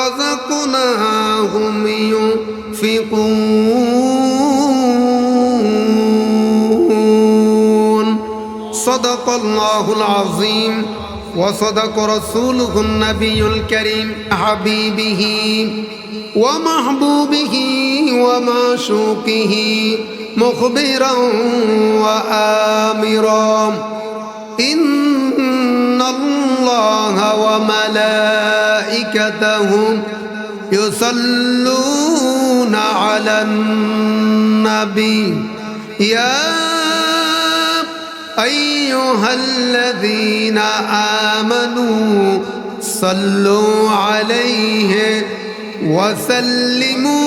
رزقناهم ينفقون صدق الله العظيم وصدق رسوله النبي الكريم حبيبه ومحبوبه ومعشوقه مخبرا وآمرا إن الله وملائكته يصلون على النبي يا أيها الذين آمنوا صلوا عليه وسلموا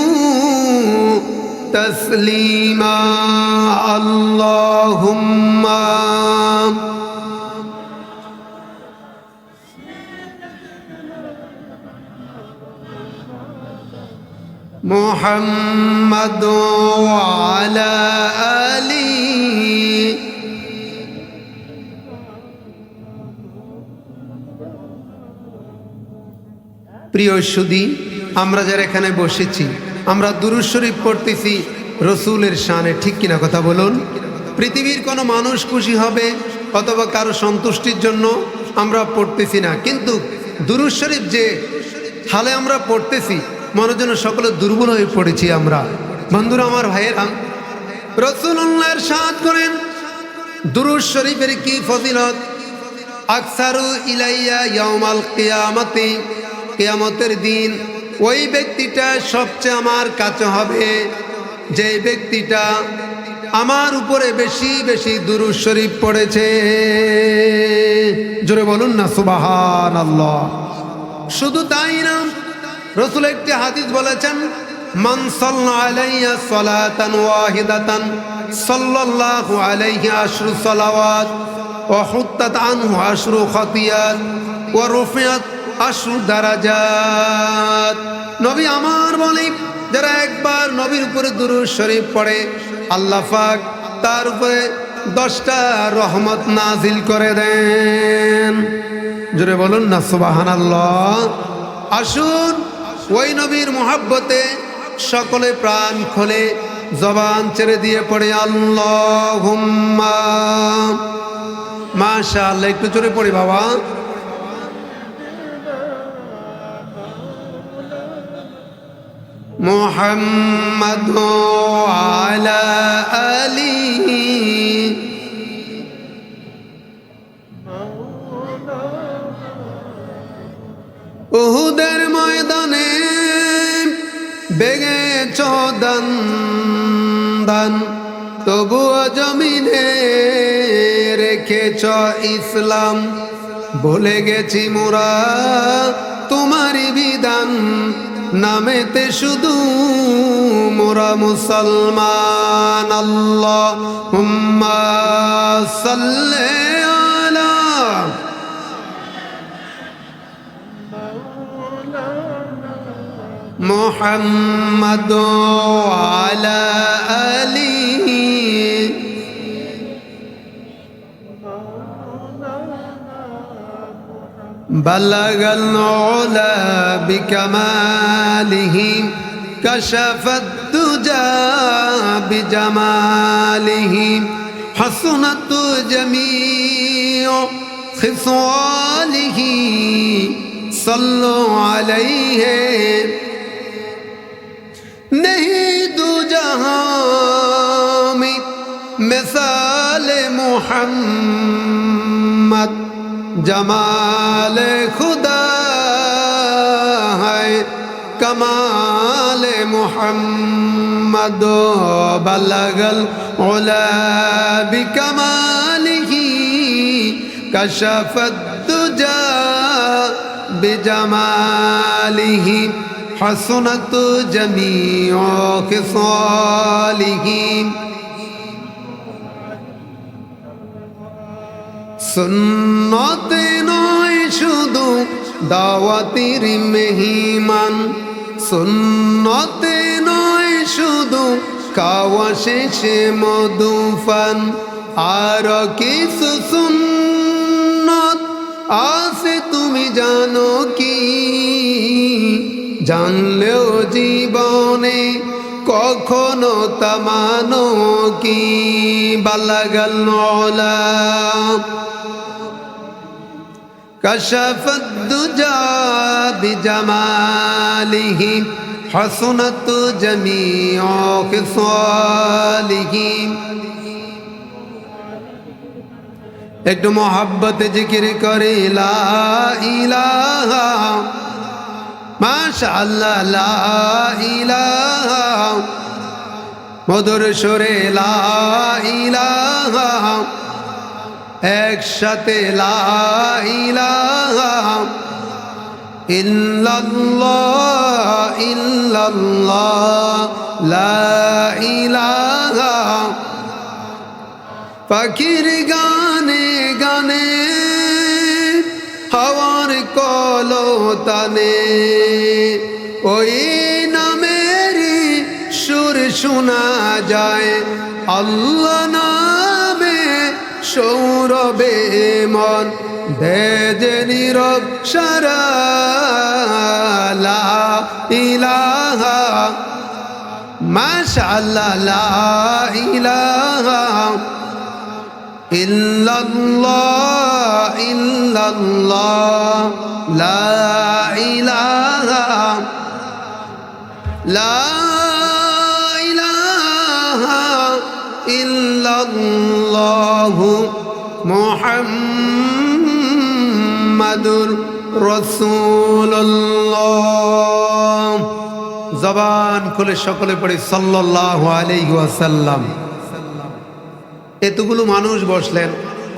تسليما اللهم محمد وعلى آله প্রিয় সুধী, আমরা যারা এখানে বসেছি আমরা দুরূদ শরীফ পড়তেছি রসুলের শানে, ঠিক কিনা কথা বলুন? পৃথিবীর কোনো মানুষ খুশি হবে অথবা কারো সন্তুষ্টির জন্য আমরা পড়তেছি না, কিন্তু দুরূদ শরীফ যে হালে আমরা পড়তেছি মনে যেন সকলে দুর্বল হয়ে পড়েছি আমরা। বন্ধুরা আমার, ভাইয়েরা, রাসূলুল্লাহ ইরশাদ করেন দুরূদ শরীফের কি ফজিলত। আকসারু ইলাইয়া ইয়াউমাল কিয়ামতি, কিয়ামতের দিন ওই ব্যক্তিটা সবচেয়ে আমার কাছে হবে যে ব্যক্তিটা আমার উপরে বেশি বেশি দুরূদ শরীফ পড়েছে। জোরে বলুন না সুবহানাল্লাহ। শুধু তাই না, রাসূল একটি হাদিস বলেছেন, মান সাল্লা আলাইয়া সালাতান ওয়াহিদাতান সাল্লাল্লাহু আলাইহি আশরু সালাওয়াত ওয়া হুত্তাত আনহু আশরু খাতিয়াত ওয়া রুফিয়াত আশরু দারাজাত। নবী আমার বলে, যারা একবার নবীর উপরে দুরূদ শরীফ পড়ে আল্লাহ পাক তার উপরে 10টা রহমত নাজিল করে দেন। জোরে বলুন না সুবহানাল্লাহ। আসুন ওই নবীর মুহাব্বতে সকলে প্রাণ খোলে জবান ছেড়ে দিয়ে পড়ে আল্লাহুম্মা। মাশাআল্লাহ, একটু জোরে পড়ি বাবা। মুহাম্মাদ আলা আলিহি উহুদের ময়দানে বেগেছ দান দান, তবুও জমিনে রেখেছ ইসলাম। ভুলে গেছি মোরা তোমারই বিধান, নামেতে শুধু মোরা মুসলমান। আল্লাহুম্মা সাল্লি আলা মুহাম্মাদ আলা আলিহি বালাগাল উলা বিকামালিহি কাশাফাদ দুজা বিজামালিহি হাসনাত জামিউ খিসালিহি সাল্লু আলাইহি नहीं दो जहां में मिसाल मोहम्मद, जमाल खुदा है कमाल मोहम्मद। बलगल उला बिकमालिही कशफत दुजा बिजमालिही হাসনাত জামিউ খিসালিহি। সুন্নতে নয় শুধু দাওয়াতের মেহমান, সুন্নতে নয় শুধু খাওয়া শেষে মধুপান, আর কিছু সুন্নত আছে তুমি জানো কি? জানলেও জীবনে কখনো তা মানো কি বালাগাল উলা কাশাফাদ দুজা বিজামালিহি হাসনাত জামিউ খিসালিহি। একটু মোহাব্বতে জিকির করে লা ইলাহা মাশাআল্লাহ লা ইলাহা মধুর সুরে লা ইলাহা একসাথে লা ইলাহা ইল্লাল্লাহ ইল্লাল্লাহ লা ইলাহা। পাখির গানে গানে হাওয়ার কলতানে ওই নামেরই সুর শোনা যায়। আল্লাহ নামে সৌরভে মন দে যে নীরব সারা লা ইলাহা মাশাআল্লাহ লা ইলাহা ইল্লাল্লাহ ইল্লাল্লাহ লা ইলাহা লা ইলাহা ইল্লাল্লাহু মুহাম্মাদুর রাসূলুল্লাহ। জবান খুলে সকলে পড়ি সাল্লাল্লাহু আলাইহি ওয়াসাল্লাম। এতগুলো মানুষ বসলেন,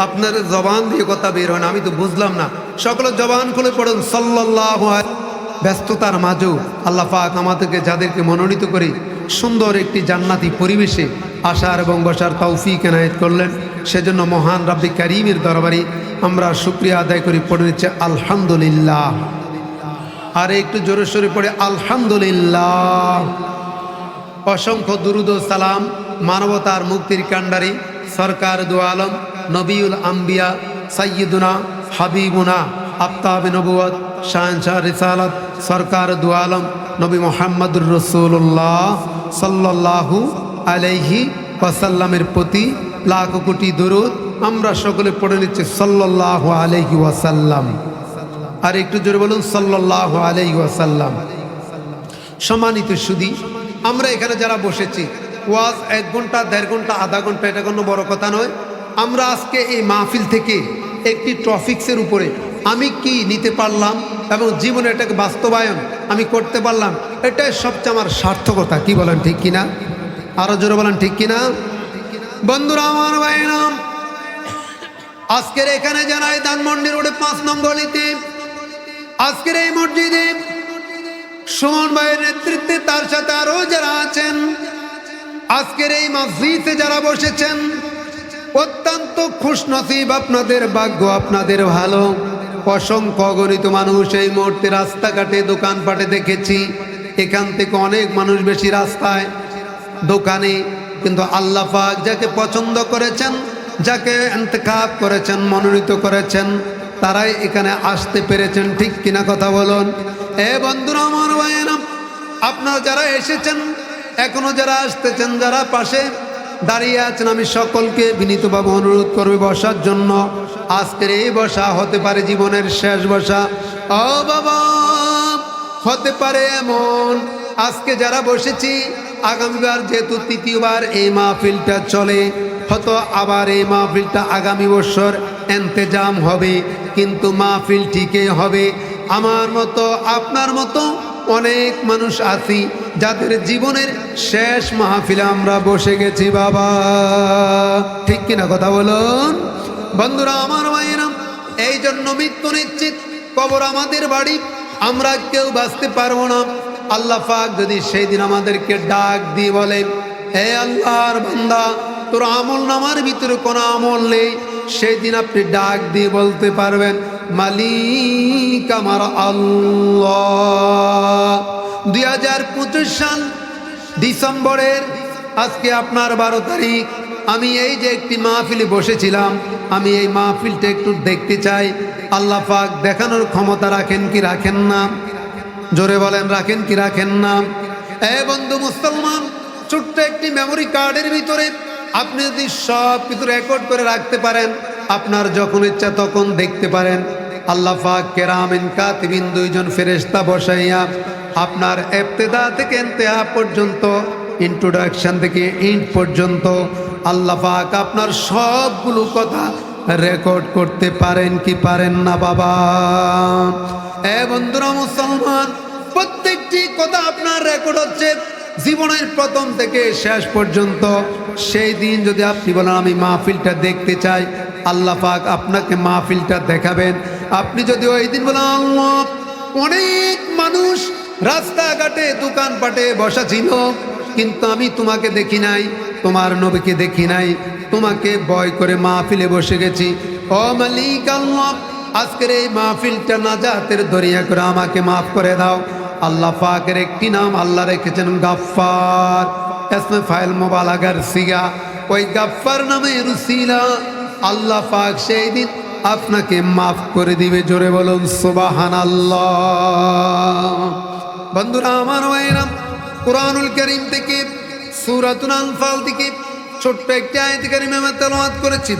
আপনার জবান দিয়ে কথা বের হয় না, আমি তো বুঝলাম না। সকলে জবান খুলে পড়ুন সাল্লাল্লাহু আলাইহি। ব্যস্ততার মাঝেও আল্লাহ পাক আমাদেরকে যাদেরকে মনোনীত করে সুন্দর একটি জান্নাতি পরিবেশে আসার এবং বসার তৌফিক এনায়েত করলেন, সেজন্য মহান রাব্বি কারীমের দরবারে আমরা শুকরিয়া আদায় করি। পড়ে নিচ্ছে আলহামদুলিল্লাহ। আর একটু জোরে সোরে পড়ে আলহামদুলিল্লাহ। অসংখ্য দুরুদ ও সালাম মানবতার মুক্তির কাণ্ডারি সরকার দু আলম নবিউল আম্বিয়া সাইয়্যিদুনা হাবিবুনা আফতাবে নবুয়ত শাহনশাহ রিসালাত সরকার দু আলম নবী মুহাম্মদুর রাসূলুল্লাহ সাল্লাল্লাহু আলাইহি ওয়াসাল্লামের প্রতি লাখ কোটি দরুদ আমরা সকলে পড়ে নিচ্ছি সাল্লাল্লাহু আলাইহি ওয়াসাল্লাম। আর একটু জোরে বলুন সাল্লাল্লাহু আলাইহি ওয়াসাল্লাম। সম্মানিত সুধী, আমরা এখানে যারা বসেছি, ওয়াজ 1 ঘন্টা 1.5 ঘন্টা আধা ঘন্টা এটা কোনো বড় কথা নয়। আমরা আজকে এই মাহফিল থেকে একটি টপিক্সের উপরে আমি কি নিতে পারলাম এবং জীবনে এটাকে বাস্তবায়ন আমি করতে পারলাম, এটাই সবচেয়ে আমার সার্থকতা। কি বলেন ঠিক কিনা? আরো জোরে বলেন ঠিক কিনা? বন্ধুরা আমার ভাইরা, আজকের এখানে যারা ধানমন্ডি রোডে 5 নং গলিতে আজকের এই মসজিদে সুমন ভাইয়ের নেতৃত্বে তার সাথে আরো যারা আছেন, আজকের এই মসজিদে যারা বসেছেন, অত্যন্ত খুশনসিব, আপনাদের ভাগ্য, আপনাদের ভালো। অসংখ্য অগণিত মানুষ এই মুহূর্তে রাস্তাঘাটে দোকানপাটে দেখেছি। এখান থেকে অনেক মানুষ বেশি রাস্তায় দোকানে, কিন্তু আল্লাহ পাক যাকে পছন্দ করেছেন, যাকে ইন্তেখাব করেছেন, মনোনীত করেছেন, তারাই এখানে আসতে পেরেছেন। ঠিক কিনা কথা বলুন? এ বন্ধুরা আমার ভাইয়েরা, আপনারা যারা এসেছেন, এখনো যারা আসতেছেন, যারা পাশে দাঁড়িয়ে আছেন, আমি সকলকে বিনীতভাবে অনুরোধ করবে বসার জন্য। আজকের এই বসা হতে পারে জীবনের শেষ বসা। ও বাবা, হতে পারে এমন আজকে যারা বসেছি, আগামীবার যেহেতু 3য়বার এই মাহফিলটা চলে, হয়তো আবার এই মাহফিলটা আগামী বছর ইন্তেজাম হবে, কিন্তু মাহফিল ঠিকই হবে। আমার মতো আপনার মতো অনেক মানুষ আছি যাদের জীবনের শেষ মাহফিলে আমরা বসে গেছি বাবা। ঠিক কিনা কথা বলুন? বন্ধুরা আমার ভাইয়েরা, এই জন্য মৃত্যু নিশ্চিত, কবর আমাদের বাড়ি, আমরা কেউ বাঁচতে পারবো না। আল্লাহ পাক যদি সেই দিন আমাদেরকে ডাক দিয়ে বলেন, হে আল্লাহর বান্দা, তোর আমল নামার ভিতরে কোনো আমল নেই, সেই দিন আপনি ডাক দিয়ে বলতে পারবেন, মালিক আমার আল্লাহ। 2025 সাল ডিসেম্বরের আজকে আপনার 12 তারিখ, আমি এই যে একটি মাহফিলে বসেছিলাম, আমি এই মাহফিলটা একটু দেখতে চাই। আল্লাহ পাক দেখানোর ক্ষমতা রাখেন কি রাখেন না? জোরে বলেন রাখেন কি রাখেন না? বন্ধু মুসলমান, ছোট্ট একটি মেমোরি কার্ডের ভিতরে আপনি যদি সব কিছু রেকর্ড করে রাখতে পারেন, আপনার যখন ইচ্ছা তখন দেখতে পারেন। আল্লাহ পাক কেরামিন কাতিবিন দুইজন ফেরেশতা বসাইয়া আপনার ইবতিদা থেকে ইন্তেহা পর্যন্ত, ইন্ট্রোডাকশন থেকে এন্ড পর্যন্ত আল্লাহ পাক আপনার সবগুলো কথা রেকর্ড করতে পারেন কি পারেন না বাবা? বন্ধুরা মুসলমান, প্রত্যেকটি কথা আপনার রেকর্ড হচ্ছে জীবনের প্রথম থেকে শেষ পর্যন্ত। সেই দিন যদি আপনি বলেন আমি মাহফিলটা দেখতে চাই, আল্লাহ পাক আপনাকে মাহফিলটা দেখাবেন। আপনি যদি ওই দিন বলেন আল্লাহ, অনেক মানুষ রাস্তাঘাটে দোকানপাটে বসা ছিল, কিন্তু আমি তোমাকে দেখি নাই, তোমার নবীকে দেখি নাই, তোমাকে ভয় করে মাহফিলে বসে গেছি। ও মালিক আল্লাহ, আজকের এই মাহফিলটা নাজাতের দরিয়া করে আমাকে মাফ করে দাও। আল্লাহ পাকের একটি নাম আল্লাহ রেখেছেন গাফফার, ইসমে ফাইল মুবালাগার সিগা। ওই গাফফার নামে রুসিলা আল্লাহ পাক সেই দিন আপনাকে মাফ করে দিবে। জোরে বলুন সুবহানাল্লাহ। বন্ধুরা আমার ভাইরা, কুরআনুল কারীম থেকে সূরাতুল আনফাল থেকে ছোট্ট একটি আয়াত কারীমে আমি তেলাওয়াত করেছি।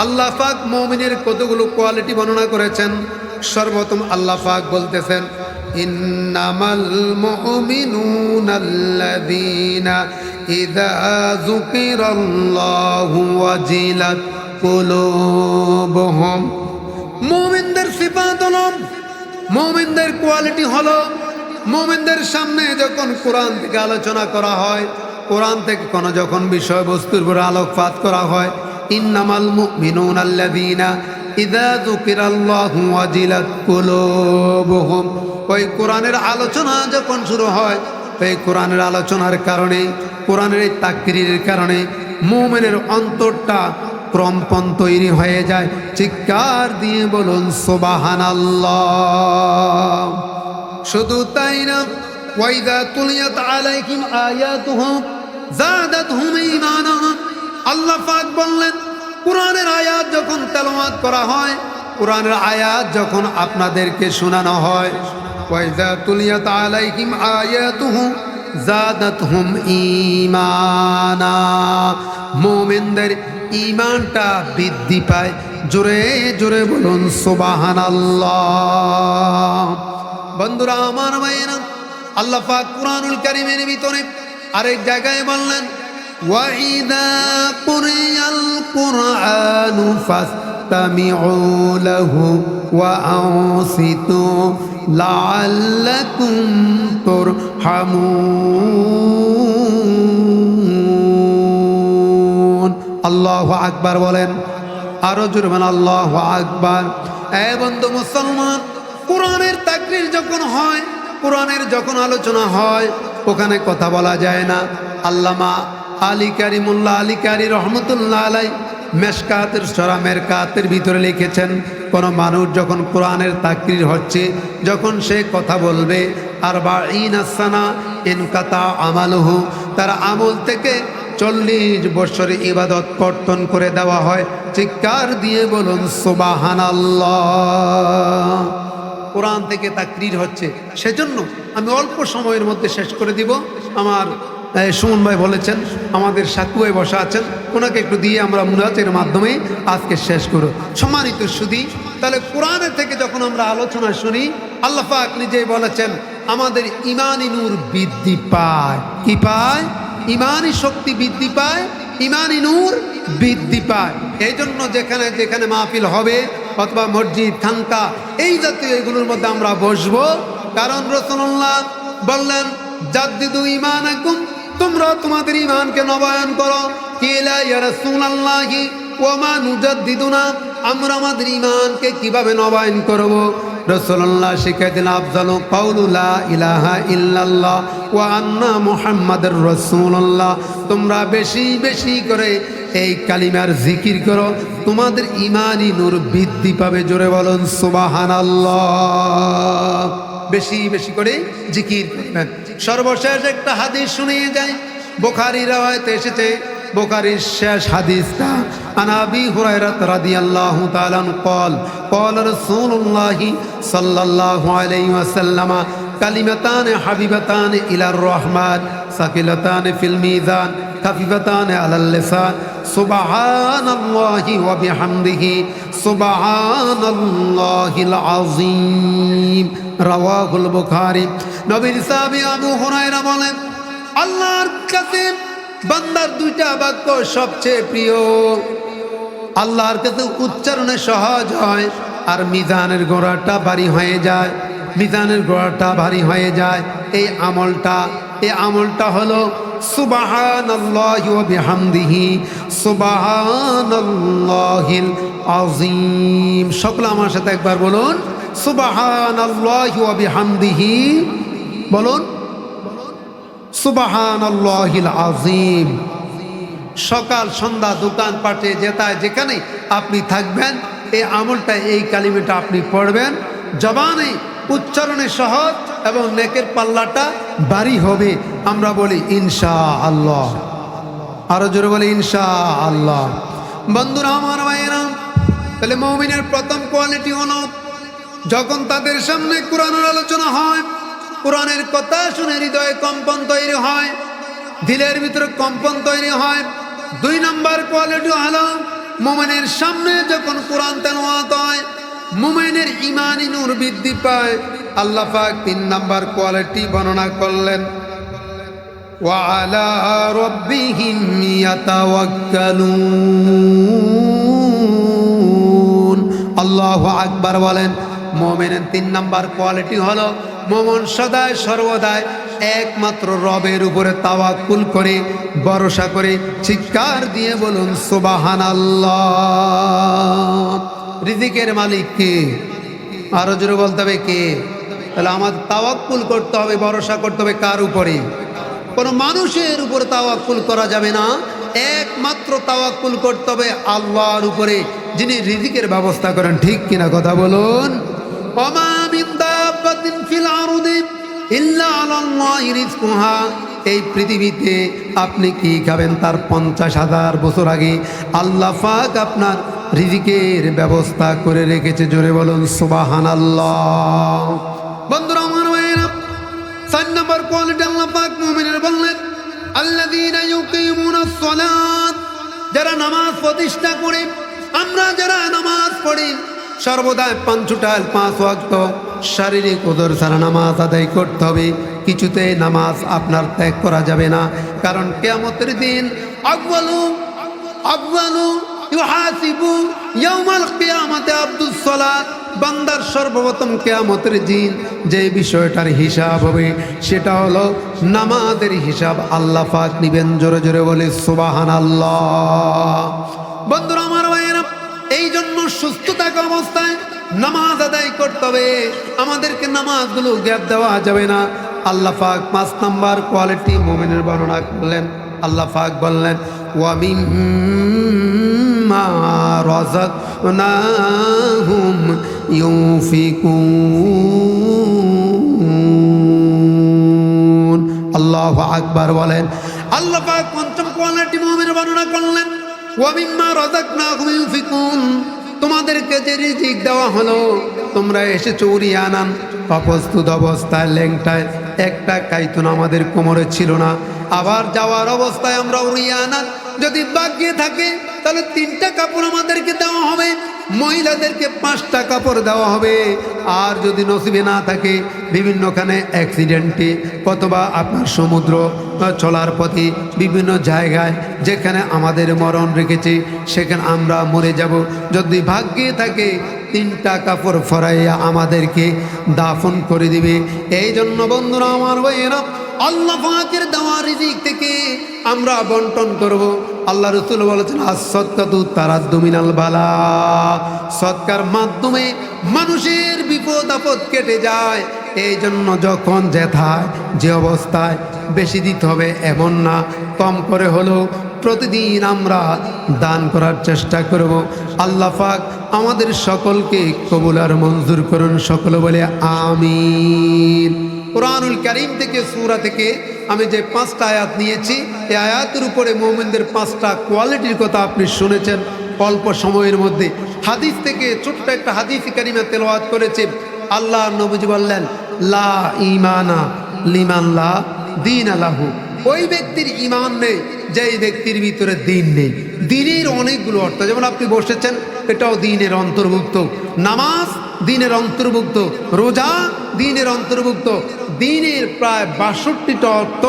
আল্লাহ পাক মুমিনের কতগুলো কোয়ালিটি বর্ণনা করেছেন। সর্বপ্রথম আল্লাহ পাক বলতেছেন, ইন্নামাল মুমিনুনাল্লাযীনা ইযা যুকিরাল্লাহু ওয়াজিলাত কুলুবুহুম। মুমিনদের সিফাত হলো, মুমিনদের কোয়ালিটি হলো, মুমিনদের সামনে যখন কোরআন থেকে আলোচনা করা হয়, কোরআন থেকে কোনো যখন বিষয়বস্তুর উপর আলোকপাত করা হয়, ইন্নামাল মুমিনুনাল্লাযীনা ইযা যুকিরাল্লাহু ওয়াজিলাত কুলুবুহুম। ওই কোরআনের আলোচনা যখন শুরু হয়, এই কোরআনের আলোচনার কারণে, কোরআনের এই তাকরীরের কারণে মুমিনের অন্তরটা ক্রমপণ তৈরি হয়ে যায়। চিৎকার দিয়ে বলুন সুবহানাল্লাহ। শুধু তাই না, ওয়াইদা তুলিয়াত আলাইহিম আয়াতুহু যাদাতহুম ঈমানা। আল্লাহ পাক বললেন, কোরআনের আয়াত যখন তেলাওয়াত করা হয়, কোরআনের আয়াত যখন আপনাদেরকে শোনানো হয়, ওয়াইদা তুলিয়াত আলাইহিম আয়াতুহু যাদাতহুম ঈমানা। মুমিনদের ঈমানটা বৃদ্ধি পায়। জোরে জোরে বলুন সুবহানাল্লাহ। বন্ধুরা আমার ভাইয়েরা, আল্লাহ পাক কুরআনুল কারীমের ভিতরে আরেক জায়গায় বললেন, ওয়াইদা কুরিয়াল কুরআনু ফাসতামিউ লাহু ওয়া আনসিতু লাআল্লাকুম তুরহামুন। আল্লাহু আকবার বলেন, আরো জোরে বলেন আল্লাহু আকবার। বন্ধু মুসলমান, কোরআনের তাকরীর যখন হয়, কোরআনের যখন আলোচনা হয়, ওখানে কথা বলা যায় না। আল্লামা আলী কারিমুল্লাহ আলী কারি রহমতুল্লাহ আলাই মেশকাতের সূরা মেরকাতের ভিতরে লিখেছেন, কোন মানুষ যখন কোরআনের তাকরীর হচ্ছে, যখন সে কথা বলবে, আরবাঈনা সানা ইনকাতা আমালুহু, তার আমল থেকে 40 বছর ইবাদত কর্তন করে দেওয়া হয়। চিৎকার দিয়ে বলুন সুবহানাল্লাহ। কোরআন থেকে তাকরীর হচ্ছে, সেজন্য আমি অল্প সময়ের মধ্যে শেষ করে দিব। আমার সুমন ভাই বলেছেন, আমাদের সাকু ভাই বসা আছেন, ওনাকে একটু দিয়ে আমরা মুনাজাতের মাধ্যমে আজকে শেষ করব। সম্মানিত সুধী, তাহলে কোরআনের থেকে যখন আমরা আলোচনা শুনি, আল্লাহ পাক নিজেই বলেছেন আমাদের ঈমানি নূর বৃদ্ধি পায়। কি পায়? ঈমানি শক্তি বৃদ্ধি পায়, ঈমানি নূর বৃদ্ধি পায়। এই জন্য যেখানে যেখানে মাহফিল হবে অথবা মসজিদ খানকা এই জাতীয় এগুলোর মধ্যে আমরা বসবো, কারণ রাসূলুল্লাহ বললেন, জাদ্দিদু ঈমানাকুম, তোমরা তোমাদের ঈমানকে নবায়ন করো। কিলা ইয়া রাসূলুল্লাহি ওয়া মা নুজাদ্দিদুনা, আমরা আমাদের ঈমানকে কিভাবে নবায়ন করব? রাসূলুল্লাহ শিখাই দিলেন, আফজালু কাউলু লা ইলাহা ইল্লাল্লাহ ওয়া আন্না মুহাম্মাদুর রাসূলুল্লাহ। তোমরা বেশি বেশি করে এই কালিমার জিকির করো, তোমাদের ঈমানি নূর বৃদ্ধি পাবে। জোরে বলুন সুবহানাল্লাহ। বেশি বেশি করে জিকির করবেন। সর্বশেষ একটা হাদিস শুনিয়ে যায়, বুখারী রওয়ায়াতে এসেছে, বুখারীর শেষ হাদিসটা, আন আবি হুরায়রা রাদিয়াল্লাহু তাআলা قال قال رسول الله صلى الله عليه وسلم কালিমাতান হাবিবাতান ইলার রহমান সাকিলাতান ফিল মিজান খাফিফাতান আলাল লিসান সুবহানাল্লাহি ওয়া বিহামদিহি সুবহানাল্লাহিল আযীম রাওয়াহুল বুখারী। নবীর সাহাবী আবু হুরায়রা বলেন, আল্লাহর কাছে বান্দার দুইটা বাক্য সবচেয়ে প্রিয়, আল্লাহর কাছে উচ্চারণে সহজ হয় আর মিজানের গোড়াটা ভারী হয়ে যায়, মিজানের গোড়াটা ভারী হয়ে যায়। এই আমলটা হলো সুবহানাল্লাহি ওয়া বিহামদিহি সুবহানাল্লাহিল আযীম। সকলে আমার সাথে একবার বলুন, সুবহানাল্লাহি ওয়া বিহামদিহি, বলুন সুবহানাল্লাহিল আযীম। সকাল সন্ধ্যা দোকান পাটে যেতায় যেখানে আপনি থাকবেন এই আমলটা, এই কালিমাটা আপনি পড়বেন। জবানে উচ্চারণে সহজ এবং নেকের পাল্লাটা ভারী হবে। আমরা বলি ইনশাআল্লাহ, আরো জোরে বলি ইনশাআল্লাহ। বন্ধুরা আমার ভাইয়েরা, তাহলে মুমিনের প্রথম কোয়ালিটি হলো যখন তাদের সামনে কোরআনের আলোচনা হয়, কোরআনের কথা শুনে হৃদয়ে কম্পন তৈরি হয়, দিলের ভিতরে কম্পন তৈরি হয়। 2 নম্বর কোয়ালিটি হলো মুমিনের সামনে যখন কোরআন তেলাওয়াত হয় মুমিনের ঈমানি নূর বৃদ্ধি পায়। আল্লাহ পাক 3 নম্বর কোয়ালিটি বর্ণনা করলেন, ওয়া আলা রাব্বিহিম ইয়াতাওয়াক্কালুন। আল্লাহু আকবার বলেন। মুমিনের 3 নম্বর কোয়ালিটি হলো মুমিন সদায় সর্বদাই একমাত্র রবের উপরে তাওয়াক্কুল করে, ভরসা করে। চিৎকার দিয়ে বলুন সুবহানাল্লাহ। রিজিকের মালিক কে? আরো জোরে বলতে হবে কে? তাহলে আমাদের তাওয়াক্কুল করতে হবে, ভরসা করতে হবে কার উপরে? কোনো মানুষের উপরে তাওয়াক্কুল করা যাবে না, একমাত্র তাওয়াক্কুল করতে হবে আল্লাহর উপরে, যিনি রিজিকের ব্যবস্থা করেন। ঠিক কিনা কথা বলুন? ওমা মিন দাব্বাতিন ফিল আরদি ইল্লা আলাল্লাহি রিজকুহা। এই পৃথিবীতে আপনি কি খাবেন তার 50,000 বছর আগে আল্লাহ পাক আপনার রিজিকের ব্যবস্থা করে রেখেছে। জোরে বলুন সুবহানাল্লাহ। বন্ধুরা আমার ভাইয়েরা, 4 নম্বর কোয়ালিটি আল্লাহ পাক মুমিনের বললেন, আল্লাযীনা ইউকিমুনাস সালাত, যারা নামাজ প্রতিষ্ঠা করে। আমরা যারা নামাজ পড়ি সর্বদাই 5 ওয়াক্ত শারীরিক ওযর ছাড়া নামাজ আদায় করতে হবে। কিছুতে নামাজ আপনার ত্যাগ করা যাবে না, কারণ কিয়ামতের দিন আউয়ালু ইউহাসিবু ইয়াউমাল কিয়ামাতি আবদুস সালাত। বান্দার সর্বপ্রথম কিয়ামতের দিন যে বিষয়টার হিসাব হবে সেটা হলো নামাজের হিসাব আল্লাহ পাক নিবেন। জোরে জোরে বলে সুবহানাল্লাহ। বন্ধুরা আমার ভাইয়েরা, এই জন্য সুস্থ থাকা অবস্থায় নামাজ আদায় করতে হবে। আমাদেরকে নামাজগুলো গ্যাপ দেওয়া যাবে না। আল্লাহ পাক 5 নম্বর কোয়ালিটি মুমিনের বর্ণনা করলেন। আল্লাহ পাক বললেন, ওয়া মিম্মা রাযাকনাহুম ইউনফিকুন। আল্লাহু আকবার বলেন। আল্লাহ পাক 5ম কোয়ালিটি মুমিনের বর্ণনা করলেন, ওয়া মিম্মা রাযাকনাহুম ইউনফিকুন। তোমাদেরকে যে রিজিক দেওয়া হলো তোমরা এসেছো উরিয়ানান, অপ্রস্তুত অবস্থায়, ল্যাংটায়, একটা কাইতুন আমাদের কোমরে ছিল না। আবার যাওয়ার অবস্থায় আমরা উরিয়ানান, যদি ভাগ্যে থাকে তাহলে 3টা কাপড় আমাদেরকে দেওয়া হবে, মহিলাদেরকে 5টা কাপড় দেওয়া হবে। আর যদি নসিবে না থাকে বিভিন্নখানে অ্যাক্সিডেন্টে অথবা আপনার সমুদ্র চলার পথে বিভিন্ন জায়গায় যেখানে আমাদের মরণ রেখেছে সেখানে আমরা মরে যাব। যদি ভাগ্যে থাকে 3টা কাপড় ফরাইয়া আমাদেরকে দাফন করে দিবে। এই জন্য বন্ধুরা আমার ভাইয়েরা, আল্লাহ পাকের দেওয়া রিজিক থেকে আমরা বন্টন করব। আল্লাহ রাসূল বলেছেন, as-সাদকাতু তারাদ্দু মিনাল বালা। সদকার মাধ্যমে মানুষের বিপদ আপদ কেটে যায়। এই জন্য যখন যেথায় যে অবস্থায় বেশি দিতে হবে এমন না, কম করে হলেও প্রতিদিন আমরা দান করার চেষ্টা করব। আল্লাহ পাক আমাদের সকলকে কবুল আর মঞ্জুর করুন। সকলে বলে আমিন। কুরআনুল কারীম থেকে, সূরা থেকে আমি যে 5টা আয়াত নিয়েছি, এই আয়াতের উপরে মুমিনদের 5টা কোয়ালিটির কথা আপনি শুনেছেন অল্প সময়ের মধ্যে। হাদিস থেকে ছোট্ট একটা হাদিস কারিমা তেলাওয়াত করেছে। আল্লাহ নবীজি বললেন, লা ঈমানা লিমান লা দীন লাহু, ওই ব্যক্তির ঈমান নেই যেই ব্যক্তির ভিতরে দ্বীন নেই। দ্বীনের অনেকগুলো অর্থ, যেমন আপনি বসেছেন এটাও দ্বীনের অন্তর্ভুক্ত, নামাজ দ্বীনের অন্তর্ভুক্ত, রোজা দ্বীনের অন্তর্ভুক্ত। দ্বীনের প্রায় 62টা অর্থ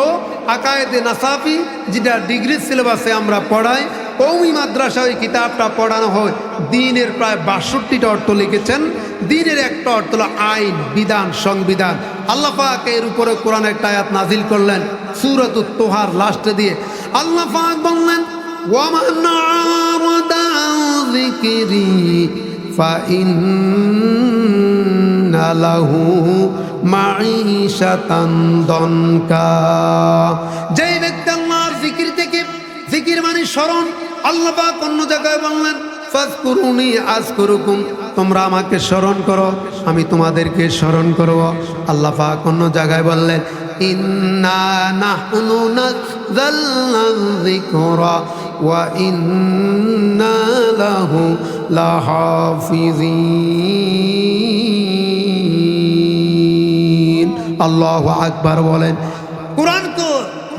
আকায়েদে নাসাফি, যেটা ডিগ্রি সিলেবাসে আমরা পড়াই, ওই মাদ্রাসায় ওই কিতাবটা পড়ানো হয়। দ্বীনের প্রায় 62টা অর্থ লিখেছেন। দ্বীনের একটা অর্থ হলো আইন, বিধান, সংবিধান। আল্লাহ পাক এর উপরে কোরআন একটা আয়াত নাজিল করলেন সূরাতুত তোহার লাস্টে দিয়ে। আল্লাহ পাক বললেন, ওয়ামান আরাদা যিকরি ফাইন্না লাহু মাঈশাতান দনকা। যেই ব্যক্তি আল্লাহর জিকির থেকে, জিকির মানে স্মরণ, আল্লাহ পাক অন্য জায়গায় বললেন ফাজকুরুনি আযকুরুকুম, তোমরা আমাকে স্মরণ করো আমি তোমাদেরকে স্মরণ করব। আল্লাহ পাক অন্য জায়গায় বললেন ইন্না নাহনু নাযালনা যিকরা ওয়া ইন্না লাহু লাহাফিজিন। আল্লাহু আকবার বলেন। কোরআনকে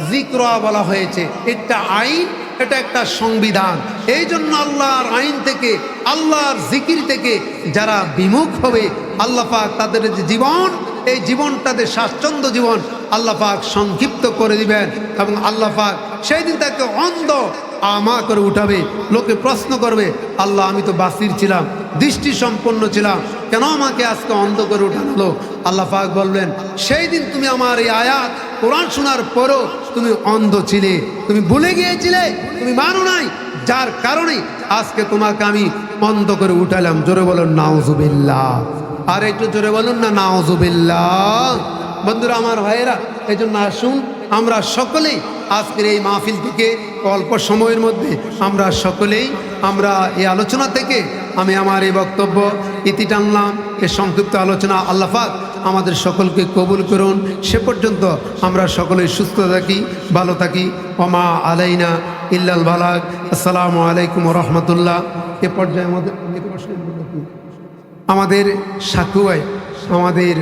যিকরা বলা হয়েছে, একটা আইন, এটা একটা সংবিধান। এই জন্য আল্লাহর আইন থেকে, আল্লাহর জিকির থেকে যারা বিমুখ হবে, আল্লাহ পাক তাদের যে জীবন, এই জীবনটাতে স্বাচ্ছন্দ্য জীবন আল্লাহ পাক সংক্ষিপ্ত করে দিবেন। এবং আল্লাহ পাক সেই দিন তাকে অন্ধ আমা করে উঠাবে। লোকে প্রশ্ন করবে, আল্লাহ আমি তো বাসির ছিলাম, দৃষ্টি সম্পন্ন ছিলাম, কেন আমাকে আজকে অন্ধ করে উঠানো হলো? আল্লাহ পাক বলবেন, সেই দিন তুমি আমার এই আয়াত কোরআন শোনার পরও তুমি অন্ধ ছিলে, তুমি ভুলে গিয়েছিলে, তুমি মানো নাই, যার কারণে আজকে তোমাকে আমি অন্ধ করে উঠালাম। জোরে বলুন নাউজুবিল্লাহ। আর একটু জোরে বলুন না নাউজুবিল্লাহ। বন্ধুরা আমার ভাইয়েরা, এই জন্য আসুন আমরা সকলেই আজকের এই মাহফিল থেকে অল্প সময়ের মধ্যে আমরা সকলেই আমরা এই আলোচনা থেকে আমি আমার এই বক্তব্য ইতি টানলাম। এই সংক্ষিপ্ত আলোচনা আল্লাহ পাক আমাদের সকলকে কবুল করুন। সে পর্যন্ত আমরা সকলেই সুস্থ থাকি, ভালো থাকি। ওমা আলাইনা ইল্লাল বালাগ। আসসালামু আলাইকুম ওয়া রাহমাতুল্লাহ। এ পর্যায়ে আমাদের সাকু ভাই আমাদের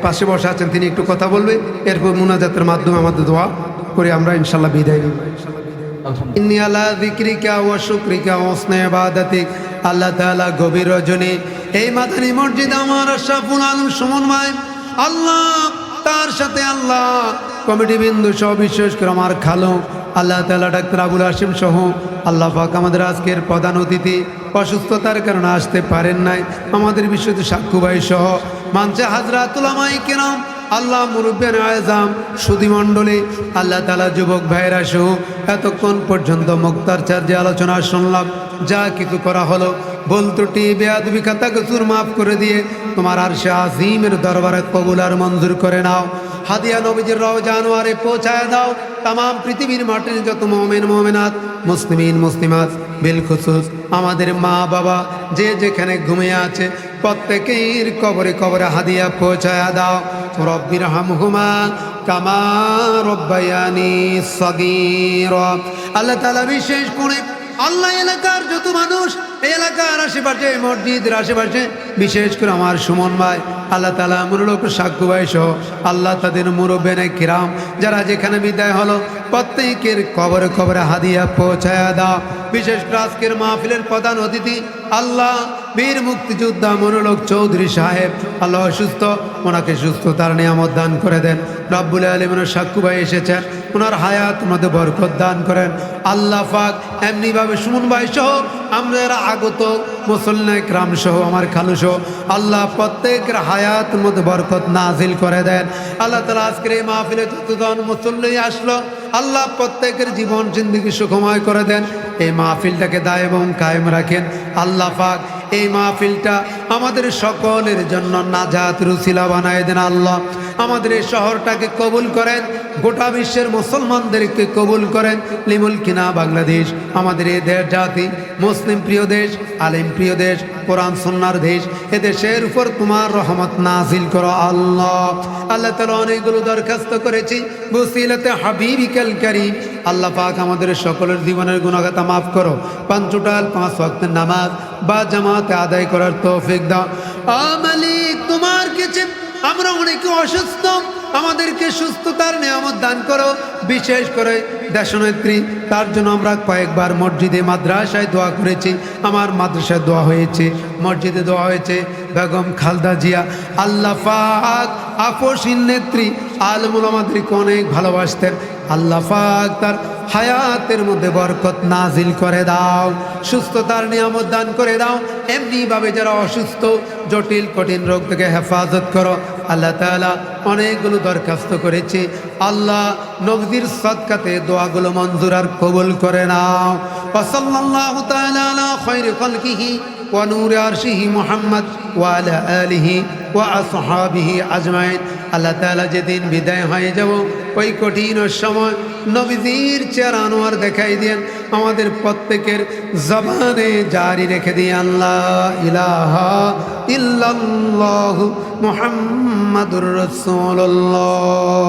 পাশে বসে আছেন, তিনি একটু কথা বলবে, এরপর মুনাজাতের মাধ্যমে আমাদের দোয়া করে আমরা ইনশাল্লাহ বিদায় নিব। ইন্নী আলা যিকরিকা ওয়া শুকরিকা ওয়া হুসনি ইবাদাতিক। আল্লাহ তাআলা গভীর রজনী এই মাদানী মসজিদ আমার আশরাফুল আলম সুমন ভাই, আল্লাহ তার সাথে আল্লাহ কমিটি বিন্দু সহ, বিশেষ করে আমার খালো আল্লাহ তাআলা ডাক্তার আবুল হাশিম সহ আল্লাহ পাক আমাদের আজকের প্রধান অতিথি অসুস্থতার কারণে আসতে পারেন নাই, আমাদের বিশ্বজিৎ সাক্ষু ভাই সহ মানছে হাজরাত উলামায়ে কেরাম, আল্লাহ মুরব্বিয়ান আযম, সুধী মণ্ডলী, আল্লাহ তাআলা যুবক ভাইরা সহ এতক্ষণ পর্যন্ত মুক্তার চার যে আলোচনা শুনলাম, যা কিছু করা হলো ভুল ত্রুটি বেয়াদবি খাতা কসুর মাফ করে দিয়ে তোমার আরশে আজিমের দরবারে কবুল আর মঞ্জুর করে নাও। হাদিয়া নবীজির রওজা আনোয়ারে পৌঁছায় দাও। তাম পৃথিবীর মাটির যত মুমিন মুমিনাত, মুসলিমিন মুসলিমাত, বিলখুসুস আমাদের মা বাবা যে যেখানে ঘুমিয়ে আছে প্রত্যেকের কবরে কবরে হাদিয়া পৌঁছায় দাও। রব্বির হামহুমা কামা রব্বায়ানি সগীরা। আল্লাহ তাআলা বিশেষ করে আল্লাহ এলাকার যত মানুষ, এলাকার আশেপাশে, মসজিদের আশেপাশে, বিশেষ করে আমার সুমন ভাই, আল্লাহ তাআলা মুরলোক সাক্ষু ভাই সহ আল্লাহ তাদের মুরব্বিয়ানে কিরাম যারা যেখানে বিদায় হলো প্রত্যেকের কবরে কবরে হাদিয়া পৌঁছায়া দাও। বিশেষ করে আজকের মাহফিলের প্রধান অতিথি আল্লাহ বীর মুক্তিযোদ্ধা মনোলোক চৌধুরী সাহেব, আল্লাহ অসুস্থ, ওনাকে সুস্থতার নিয়ামত দান করে দেন। রব্বুল আলামিনের সাক্ষু ভাই এসেছেন, ওনার হায়াত মধ্যে বরকত দান করেন আল্লাহ পাক। এমনিভাবে সুমন ভাই সহ আমরা এরা আগত মুসল্লিনে কিরাম সহ আমার খালু সহ আল্লাহ প্রত্যেকের হায়াত মধ্যে বরকত নাজিল করে দেন। আল্লাহ তাআলা আজকের এই মাহফিলে যতজন মুসল্লি আসলো আল্লাহ প্রত্যেকের জীবন জিন্দেগি সুখময় করে দেন। এই মাহফিলটাকে দায় এবং কায়েম রাখেন আল্লাহ পাক। এই মাহফিলটা আমাদের সকলের জন্য নাজাতের উসিলা বানায় দেন আল্লাহ। আমাদের এই শহরটাকে কবুল করেন, গোটা বিশ্বের মুসলমানদেরকে কবুল করেন। লিমুলকিনা বাংলাদেশ আমাদের এই দেশ জাতি মুসলিম প্রিয় দেশ, আলেম প্রিয় দেশ, কোরআন সুন্নাহর দেশ, এ দেশের উপর তোমার রহমত নাজিল করো আল্লাহ। আল্লাহ তাআলা অনেকগুলো দরখাস্ত করেছি বসিলাতে হাবিবিকাল কারীম। আল্লাহ পাক আমাদের সকলের জীবনের গুনাহগাতা মাফ করো। পাঁচটাল 5 ওয়াক্তের নামাজ বা জামাতে আদায় করার তৌফিক দাও। মালিক তোমার কাছে আমরা অনেকে অসুস্থ, আমাদেরকে সুস্থতার নিয়ামত দান করো। বিশেষ করে দেশনেত্রী, তার জন্য আমরা কয়েকবার মসজিদে মাদ্রাসায় দোয়া করেছি। আমার মাদ্রাসায় দোয়া হয়েছে, মসজিদে দোয়া হয়েছে। বেগম খালদা জিয়া, আল্লাহ পাক আপসীন নেত্রী, আলেমুল আমাদেরকে অনেক ভালোবাসতেন। আল্লাহ পাক তার হায়াতের মধ্যে বরকত নাজিল করে দাও, সুস্থতার নিয়ামত দান করে দাও। এমনিভাবে যারা অসুস্থ, জটিল কঠিন রোগ থেকে হেফাজত করো। আল্লাহ তাআলা অনেকগুলো দরখাস্ত করেছে, আল্লাহ নগদির সদকাতে দোয়াগুলো মঞ্জুর আর কবুল করে নাও। ওয়া সাল্লাল্লাহু তাআলা আলা খায়রি খালকিহি ওয়া নূরি আরশিহি মুহাম্মদ ওয়া আলা আলিহি ওয়া আসহাবিহি আজমাইন। আল্লাহ তাআলা যেদিন বিদায় হয়ে যাব, ওই কঠিন সময় নবীজির চেহারা আনোয়ার দেখাই দেন, আমাদের প্রত্যেকের জবানে জারি রেখে দিয়ে আল্লাহ ইলাহা ইল্লাল্লাহু মুহাম্মাদুর রাসূলুল্লাহ।